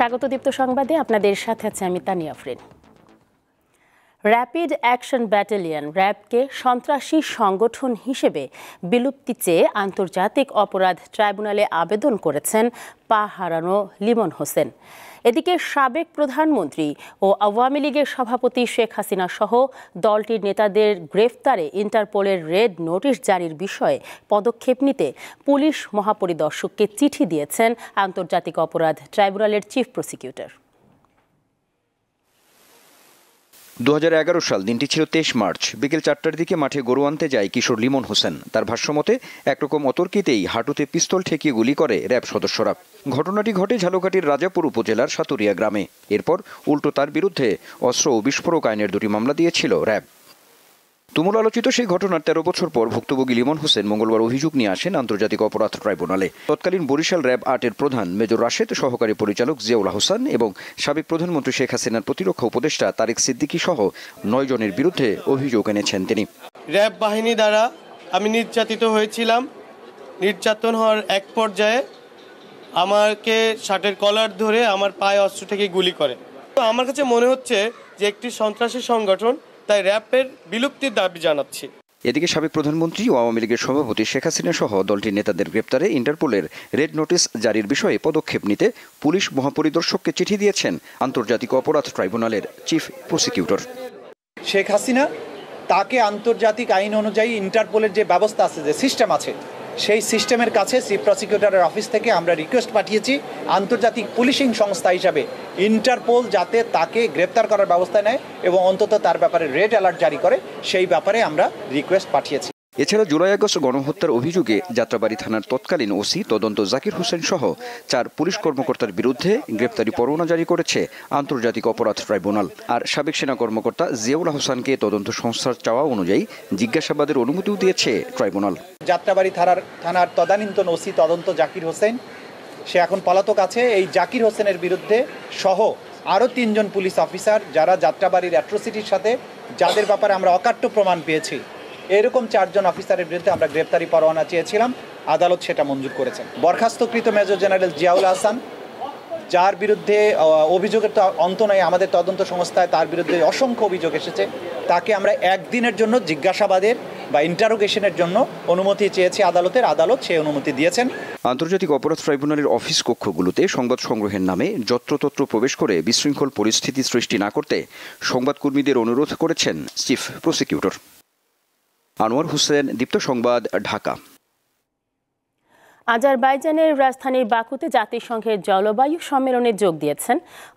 স্বাগত দীপ্ত সংবাদে আপনাদের সাথে আছে আমি Tania Afrin. Rapid action battalion র্যাবকে সন্ত্রাসী সংগঠন হিসেবে বিলুপ্তি চেয়ে আন্তর্জাতিক অপরাধ ট্রাইব্যুনালে আবেদন করেছেন পা হারানো লিমন হোসেন। এদিকে সাবেক প্রধানমন্ত্রী ও আওয়ামী লীগের সভাপতি শেখ হাসিনা সহ দলটির নেতাদের গ্রেফতারে ইন্টারপোলের রেড নোটিশ জারির বিষয়ে পদক্ষেপ নিতে পুলিশ মহাপরিদর্শককে চিঠি দিয়েছেন আন্তর্জাতিক অপরাধ ট্রাইব্যুনালের চিফ প্রসিকিউটর। 2011 সাল দিনটি ছিল 23 মার্চ। বিকেল 4টার দিকে মাঠে গরু আনতে যায় কিশোর লিমন হোসেন। তার ভাষ্যমতে একরকম অতর্কিতেই হাঁটুতে পিস্তল ঠেকিয়ে গুলি করে র্যাব সদস্যরা। ঘটনাটি ঘটে ঝালকাঠির রাজাপুর উপজেলার সাতুরিয়া গ্রামে। এরপর উল্টো তার বিরুদ্ধে অস্ত্র ও বিস্ফোরক আইনের 2টি মামলা দিয়েছিল র্যাব। তুমুল আলোচিত সেই ঘটনার 13 বছর পর ভুক্তভোগী লিমন হোসেন মঙ্গলবার অভিযোগ নিয়ে আসেন আন্তর্জাতিক অপরাধ ট্রাইব্যুনালে। তৎকালীন বরিশাল র্যাব 8-এর প্রধান মেজর রাশেদ, সহকারী পরিচালক জিয়াউল হোসেন এবং সাবেক প্রধানমন্ত্রী শেখ হাসিনার প্রতিরক্ষা উপদেষ্টা তারেক সিদ্দিকী সহ 9 জনের বিরুদ্ধে অভিযোগ এনেছেন তিনি। র্যাব বাহিনী দ্বারা আমি নির্যাতিত হয়েছিলাম। নির্যাতন হওয়ার এক পর্যায়ে আমাকে শার্টের কলার ধরে আমার পায়ে অস্ত্র থেকে গুলি করে। তো আমার কাছে মনে হচ্ছে যে একটি সন্ত্রাসী সংগঠন, তাই র্যাবের বিলুপ্তির দাবি জানাচ্ছি। এদিকে সাবেক প্রধানমন্ত্রী ও আওয়ামী লীগের সভাপতি শেখ হাসিনা সহ দলটির নেতাদের গ্রেপ্তারে ইন্টারপোলের রেড নোটিশ জারির বিষয়ে পদক্ষেপ নিতে পুলিশ মহাপরিদর্শককে চিঠি দিয়েছেন আন্তর্জাতিক অপরাধ ট্রাইব্যুনালের চিফ প্রসিকিউটর। শেখ হাসিনা তাকে আন্তর্জাতিক আইন অনুযায়ী ইন্টারপোলের যে ব্যবস্থা আছে, যে সিস্টেম আছে, সেই সিস্টেমের কাছে চিফ প্রসিকিউটরের অফিস থেকে আমরা রিকোয়েস্ট পাঠিয়েছি আন্তর্জাতিক পুলিশিং সংস্থা হিসাবে ইন্টারপোল যাতে তাকে গ্রেপ্তার করার ব্যবস্থা নেয় এবং অন্তত তার ব্যাপারে রেড অ্যালার্ট জারি করে, সেই ব্যাপারে আমরা রিকোয়েস্ট পাঠিয়েছি। এছাড়া জুলাই আগস্ট গণহত্যার অভিযোগে যাত্রাবাড়ী থানার তৎকালীন ওসি তদন্ত জাকির হোসেন সহ 4 পুলিশ কর্মকর্তার বিরুদ্ধে গ্রেপ্তারি পরোয়ানা জারি করেছে আন্তর্জাতিক অপরাধ ট্রাইব্যুনাল। আর সাবেক সেনা কর্মকর্তা জিয়াউল হোসেনকে তদন্ত সংস্থার চাওয়া অনুযায়ী জিজ্ঞাসাবাদের অনুমতিও দিয়েছে ট্রাইব্যুনাল। যাত্রাবাড়ী থানার তদানীন্তন ওসি তদন্ত জাকির হোসেন, সে এখন পলাতক আছে। এই জাকির হোসেনের বিরুদ্ধে সহ আরও 3 জন পুলিশ অফিসার যারা যাত্রাবাড়ির অ্যাট্রোসিটির সাথে, যাদের ব্যাপারে আমরা অকাট্য প্রমাণ পেয়েছি, এরকম 4 জন অফিসারের বিরুদ্ধে আমরা গ্রেপ্তারি পরোয়ানা চেয়েছিলাম, আদালত সেটা মঞ্জুর করেছেন। বরখাস্তকৃত মেজর জেনারেল জিয়াউল হাসান, যার বিরুদ্ধে অভিযোগের তো অন্ত নয়, আমাদের তদন্ত সংস্থায় তার বিরুদ্ধে অসংখ্য অভিযোগ এসেছে, তাকে আমরা 1 দিনের জন্য জিজ্ঞাসাবাদের বা ইন্টারোগেশনের জন্য অনুমতি চেয়েছি আদালত সেই অনুমতি দিয়েছেন। আন্তর্জাতিক অপরাধ ট্রাইব্যুনালের অফিস কক্ষগুলোতে সংবাদ সংগ্রহের নামে যত্রতত্র প্রবেশ করে বিশৃঙ্খল পরিস্থিতি সৃষ্টি না করতে সংবাদকর্মীদের অনুরোধ করেছেন চিফ প্রসিকিউটর। আনোয়ার হোসেন, দীপ্ত সংবাদ, ঢাকা। আজারবাইজানের রাজধানী বাকুতে জাতিসংঘের জলবায়ু সম্মেলনে যোগ দিয়েছেন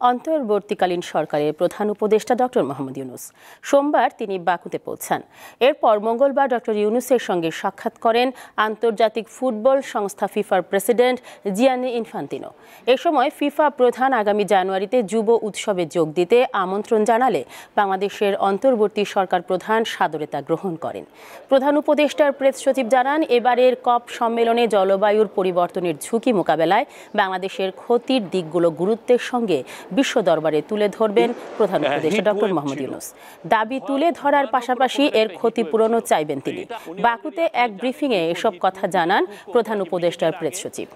অন্তর্বর্তীকালীন সরকারের প্রধান উপদেষ্টা ডক্টর মোহাম্মদ ইউনুস। সোমবার তিনি বাকুতে পৌঁছান। এরপর মঙ্গলবার ডক্টর ইউনুসের সঙ্গে সাক্ষাৎ করেন আন্তর্জাতিক ফুটবল সংস্থা ফিফার প্রেসিডেন্ট জিয়ানি ইনফান্তিনো। এ সময় ফিফা প্রধান আগামী জানুয়ারিতে যুব উৎসবে যোগ দিতে আমন্ত্রণ জানালে বাংলাদেশের অন্তর্বর্তী সরকার প্রধান সাদরে তা গ্রহণ করেন। প্রধান উপদেষ্টার প্রেস সচিব জানান, এবারের কপ সম্মেলনে জলবায়ু পরিবর্তনের ঝুঁকি মোকাবেলায় বাংলাদেশের ক্ষতির দিকগুলো গুরুত্বের সঙ্গে বিশ্ব দরবারে তুলে ধরবেন প্রধান উপদেষ্টা ডক্টর মোহাম্মদ ইউনুস। দাবি তুলে ধরার পাশাপাশি এর ক্ষতিপূরণও চাইবেন তিনি। বাকুতে এক ব্রিফিংয়ে এসব কথা জানান প্রধান উপদেষ্টার প্রেস সচিব।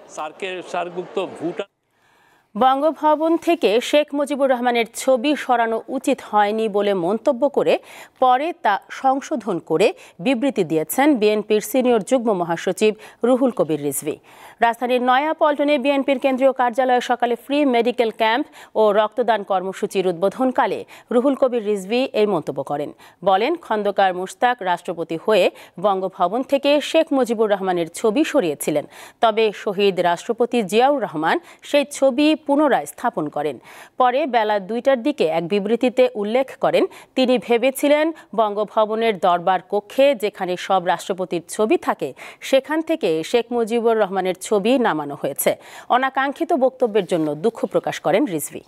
বঙ্গভবন থেকে শেখ মুজিবুর রহমানের ছবি সরানো উচিত হয়নি বলে মন্তব্য করে পরে তা সংশোধন করে বিবৃতি দিয়েছেন বিএনপির সিনিয়র যুগ্ম মহাসচিব রুহুল কবির রিজভী। রাজধানীর নয়াপল্টনে বিএনপির কেন্দ্রীয় কার্যালয়ে সকালে ফ্রি মেডিকেল ক্যাম্প ও রক্তদান কর্মসূচির উদ্বোধনকালে রুহুল কবির রিজভী এই মন্তব্য করেন। বলেন, খন্দকার মুশতাক রাষ্ট্রপতি হয়ে বঙ্গভবন থেকে শেখ মুজিবুর রহমানের ছবি সরিয়েছিলেন, তবে শহীদ রাষ্ট্রপতি জিয়াউর রহমান সেই ছবি পুনরায় স্থাপন করেন। পরে বেলা 2টার দিকে এক বিবৃতিতে উল্লেখ করেন, তিনি ভেবেছিলেন বঙ্গভবনের দরবার কক্ষে যেখানে সব রাষ্ট্রপতির ছবি থাকে সেখান থেকে শেখ মুজিবুর রহমানের ছবি নামানো হয়েছে। অনাকাঙ্ক্ষিত বক্তব্যের জন্য দুঃখ প্রকাশ করেন রিজভী।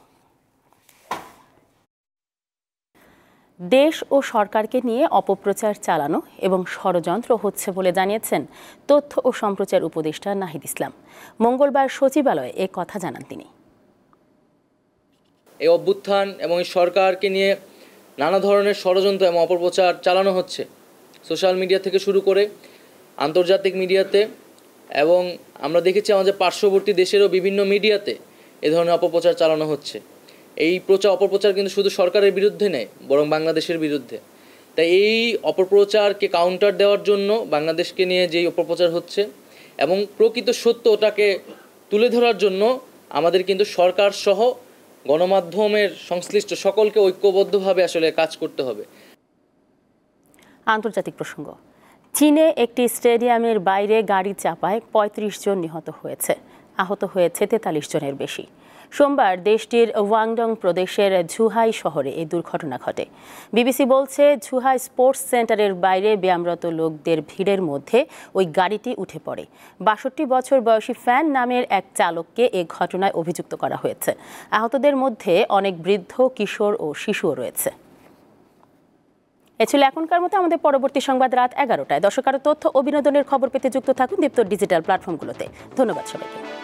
দেশ ও সরকারকে নিয়ে অপপ্রচার চালানো এবং ষড়যন্ত্র হচ্ছে বলে জানিয়েছেন তথ্য ও সম্প্রচার উপদেষ্টা নাহিদ ইসলাম। মঙ্গলবার সচিবালয়ে এ কথা জানান তিনি। এই অভ্যুত্থান এবং সরকারকে নিয়ে নানা ধরনের ষড়যন্ত্র এবং অপপ্রচার চালানো হচ্ছে সোশ্যাল মিডিয়া থেকে শুরু করে আন্তর্জাতিক মিডিয়াতে, এবং আমরা দেখেছি আমাদের পার্শ্ববর্তী দেশেরও বিভিন্ন মিডিয়াতে এ ধরনের অপপ্রচার চালানো হচ্ছে। এই অপপ্রচার কিন্তু শুধু সরকারের বিরুদ্ধে নেই, বরং বাংলাদেশের বিরুদ্ধে। তাই এই অপপ্রচারকে কাউন্টার দেওয়ার জন্য বাংলাদেশকে নিয়ে যেই অপপ্রচার হচ্ছে এবং প্রকৃত সত্যটাকে তুলে ধরার জন্য আমাদের কিন্তু সরকার সহ গণমাধ্যমের সংশ্লিষ্ট সকলকে ঐক্যবদ্ধভাবে আসলে কাজ করতে হবে। আন্তর্জাতিক প্রসঙ্গ। চীনে একটি স্টেডিয়ামের বাইরে গাড়ি চাপায় ৩৫ জন নিহত হয়েছে, আহত হয়েছে ৪৩ জনের বেশি। সোমবার দেশটির ওয়াংডং প্রদেশের ঝুহাই শহরে এই দুর্ঘটনা ঘটে। বিবিসি বলছে, ঝুহাই স্পোর্টস সেন্টারের বাইরে ব্যায়ামরত লোকদের ভিড়ের মধ্যে ওই গাড়িটি উঠে পড়ে। ৬২ বছর বয়সী ফ্যান নামের এক চালককে এ ঘটনায় অভিযুক্ত করা হয়েছে। আহতদের মধ্যে অনেক বৃদ্ধ, কিশোর ও শিশুও রয়েছে। এ ছিল এখনকার মতো। আমাদের পরবর্তী সংবাদ রাত ১১টায়। দর্শক, আরও তথ্য ও বিনোদনের খবর পেতে যুক্ত থাকুন দীপ্ত ডিজিটাল প্ল্যাটফর্মগুলোতে। ধন্যবাদ সবাইকে।